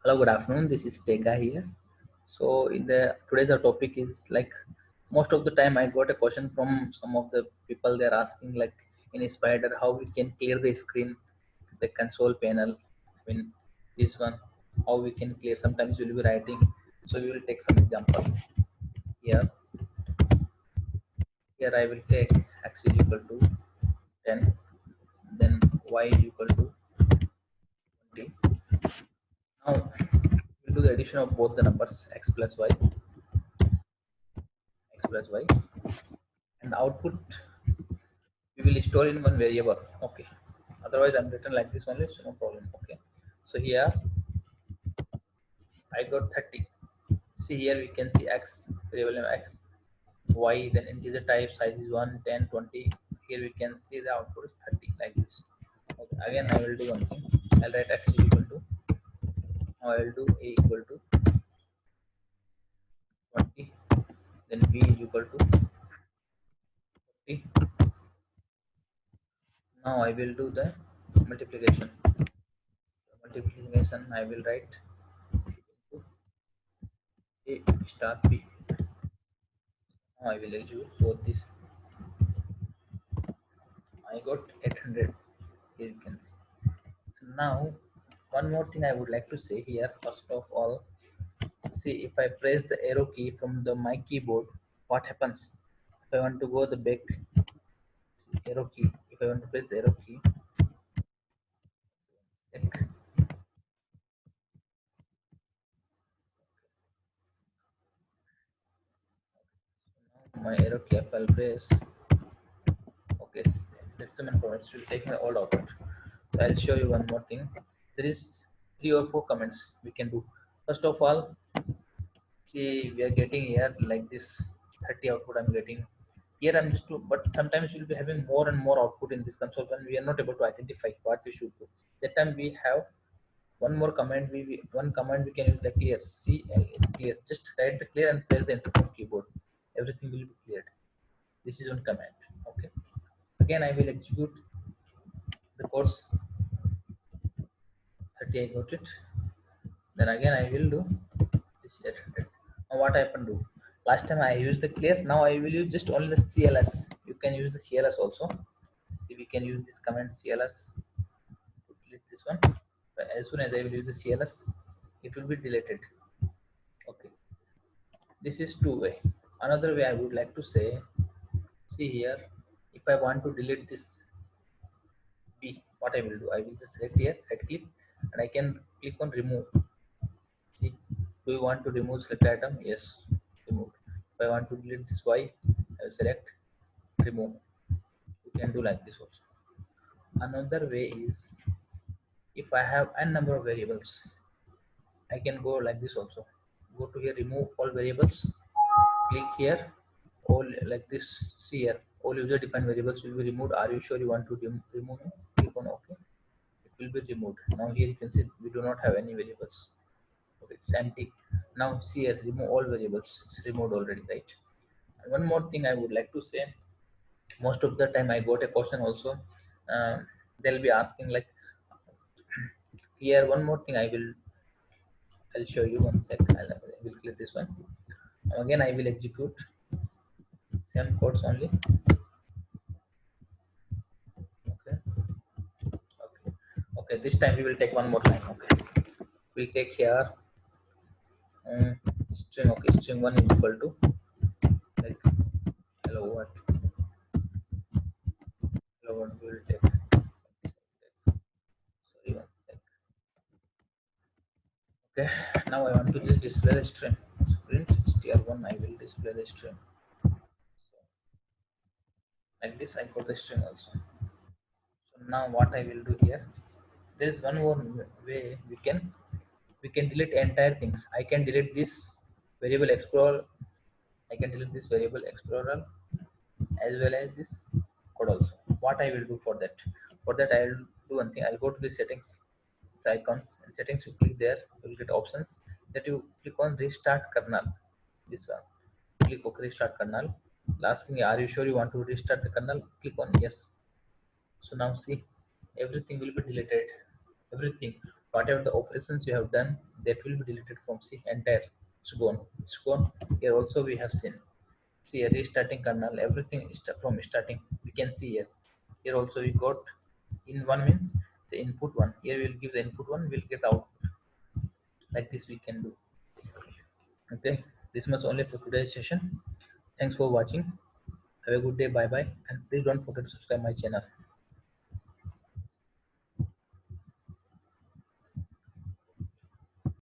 Hello, good afternoon. This is Tega here. So, in the today's our topic is like most of the time I got a question from some of the people. They're asking like in a Spyder how we can clear the screen, the console panel. I mean this one, how we can clear. Sometimes we'll be writing. So we will take some example here. Here I will take x is equal to 10, then y is equal to 20. Now we'll do the addition of both the numbers x plus y, and the output we will store in one variable. Okay, otherwise I'm written like this only, so no problem. Okay, so here I got 30. See here we can see x, variable name x, y, then integer type, size is 1, 10, 20. Here we can see the output is 30 like this. Okay, again I will do one thing. I'll write x is equal to, now I will do a equal to 20, then b is equal to 40. Now I will do the multiplication. Multiplication I will write a star b. Now I will execute both this. I got 800. Here you can see. So now one more thing I would like to say here. First of all, see if I press the arrow key from my keyboard, what happens? If I want to go the back arrow key, if I want to press the arrow key, back, now my arrow key if I'll press, okay, that's the main point. It will take my all output. So I'll show you one more thing. There is 3 or 4 comments we can do. First of all, see we are getting here like this 30 output I'm getting. Here I'm just to, but sometimes we'll be having more and more output in this console when we are not able to identify what we should do. That time we have one more command. One command we can use the clear, clear. Just write the clear and press the enter from keyboard. Everything will be cleared. This is one command. Okay. Again I will execute the course 30. I got it. Then again I will do this 800. Now what happened to? Last time I used the clear. Now I will use just only the CLS. You can use the CLS also. See, we can use this command CLS to delete this one. But as soon as I will use the CLS, it will be deleted. Okay. This is two way. Another way I would like to say, see here, if I want to delete this B, what I will do, I will just select here, right click, and I can click on remove. See, do you want to remove select item? Yes, remove. If I want to delete this Y, I will select remove. You can do like this also. Another way is if I have n number of variables, I can go like this also. Go to here, remove all variables, click here, all like this. See here, all user defined variables will be removed. Are you sure you want to remove it? Click on OK. It will be removed. Now here you can see we do not have any variables. Okay, it's empty. Now see here, remove all variables. It's removed already, right? And one more thing I would like to say. Most of the time I got a question also. They'll be asking like here one more thing I'll show you one sec. I will click this one. Again I will execute same codes only. Okay, okay, okay. This time we will take one more line. Okay, we'll take here string. Okay, string one is equal to like hello what, hello what we will take. Sorry, one sec. Okay, now I want to just display the string. Print str1. I will display the string. So, like this, I got the string also. So now what I will do here, there is one more way we can delete entire things. I can delete this variable explorer. I can delete this variable explorer as well as this code also. What I will do for that? For that I will do one thing. I'll go to the settings, it's icons, and settings you click there, you will get options that you click on restart kernel. This one. Click OK, restart kernel. Asking me, are you sure you want to restart the kernel? Click on yes. So now see, everything will be deleted. Everything, whatever the operations you have done, that will be deleted from C entire. It's gone. It's gone. Here also we have seen. See a restarting kernel, everything is from starting. We can see here. Here also we got in one means the input one. Here we'll give the input one, we'll get output. Like this we can do. Okay, this much only for today's session. Thanks for watching. Have a good day. Bye bye. And please don't forget to subscribe my channel.